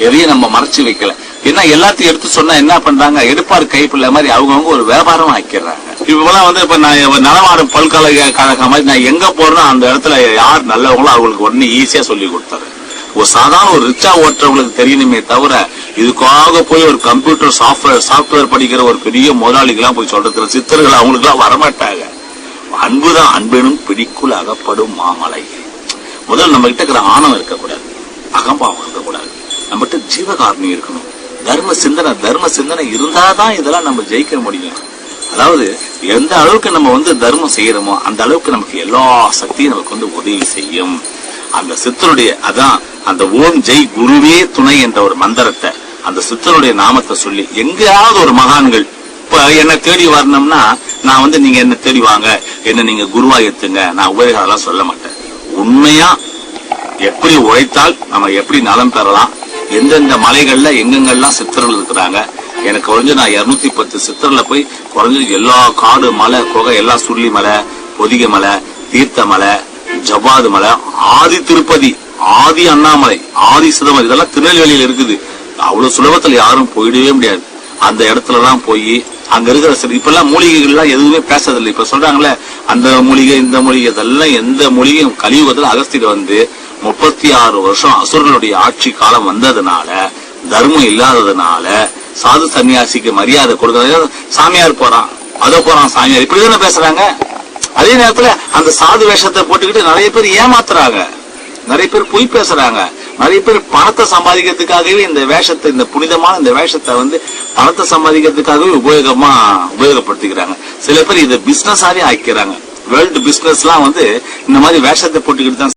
எதையும் நம்ம மறைச்சு வைக்கல. ஏன்னா எல்லாத்தையும் எடுத்து சொன்னா என்ன பண்றாங்க, எடுப்பார் கைப்பிள்ளை மாதிரி அவங்கவுங்க ஒரு வியாபாரம் ஆக்கிடுறாங்க. இப்பெல்லாம் இப்ப நான் நலவாரம் பல்கலைக்கழகம் மாதிரி நான் எங்க போறேன்னா அந்த இடத்துல யார் நல்லவங்களோ அவங்களுக்கு உடனே ஈஸியா சொல்லி கொடுத்தாரு. ஒரு சாதாரண ஒரு ரிச்சா ஓட்டுறவங்களுக்கு தெரியணுமே தவிர இதுக்காக போய் ஒரு கம்ப்யூட்டர் சாப்ட்வேர் படிக்கிற ஒரு பெரிய முதலாளிகளாம் போய் சொல்றதுல சித்தர்கள் அவங்களுக்கு எல்லாம் வரமாட்டாங்க. அன்புதான், அன்பெனும் பிடிக்குள் அகப்படும் மாமலை. முதல்ல நம்ம கிட்ட இருக்கிற ஆணவம் இருக்கக்கூடாது, அகம்பாவம் இருக்கக்கூடாது, நம்மகிட்ட ஜீவகாரணி இருக்கணும், தர்ம சிந்தனை இருந்தாதான் இதெல்லாம் நம்ம ஜெயிக்க முடியும். அதாவது எந்த அளவுக்கு நம்ம தர்மம் செய்யறோமோ அந்த அளவுக்கு நமக்கு எல்லா சக்தியும் நமக்கு உதவி செய்யும். அந்த சித்தருடைய அதான் அந்த ஓம் ஜெய் குருவே துணை என்ற ஒரு மந்திரத்தை அந்த சித்தருடைய நாமத்தை சொல்லி எங்கேயாவது ஒரு மகான்கள் இப்ப என்ன தேடி வரணும்னா நான் நீங்க என்ன தேடி வாங்க, என்ன நீங்க குருவா ஏத்துங்க, நான் உபயோகம் சொல்ல மாட்டேன். உண்மையா எப்படி உழைத்தால் நம்ம எப்படி நலம் பெறலாம், எந்தெந்த மலைகள்ல எங்கெங்கெல்லாம் சித்தர்கள் இருக்கிறாங்க, எனக்கு குறைஞ்சு நான் 210 சித்தர்ல போய் குறைஞ்சு எல்லா காடு மலை குகை எல்லாம் சுள்ளி மலை, பொதிகை மலை, தீர்த்த மலை, ஜவ்வாது மலை, ஆதி திருப்பதி, ஆதி அண்ணாமலை, ஆதி சிதம்பரம் இதெல்லாம் திருநெல்வேலியில இருக்குது. அவ்வளவு சுலபத்துல யாரும் போயிடவே முடியாது. அந்த இடத்துல எல்லாம் போய் அங்க இருக்கிற இப்ப எல்லாம் மூலிகைகள் எல்லாம் எதுவுமே பேசதில்லை. இப்ப சொல்றாங்களே அந்த மூலிகை இந்த மூலிகை, இதெல்லாம் எந்த மூலிகையும் கலியுகத்துல அகஸ்தியர் 36 வருஷம் அசுரனுடைய ஆட்சி காலம் வந்ததுனால, தர்மம் இல்லாததுனால, சாது சன்னியாசிக்கு மரியாதை கொடுக்கறது, சாமியார் போறான் அதோ போறான் சாமியார் இப்படிதானே பேசுறாங்க. அதே நேரத்துல அந்த சாது வேஷத்தை போட்டுக்கிட்டு நிறைய பேர் ஏமாத்துறாங்க, நிறைய பேர் பொய் பேசுறாங்க, நிறைய பேர் பணத்தை சம்பாதிக்கிறதுக்காகவே இந்த வேஷத்தை, இந்த புனிதமான இந்த வேஷத்தை பணத்தை சம்பாதிக்கிறதுக்காகவே உபயோகப்படுத்திக்கிறாங்க. சில பேர் இதை பிசினஸாவே ஆக்கிறாங்க. வேர்ல்டு பிசினஸ் எல்லாம் இந்த மாதிரி வேஷத்தை போட்டுக்கிட்டு தான்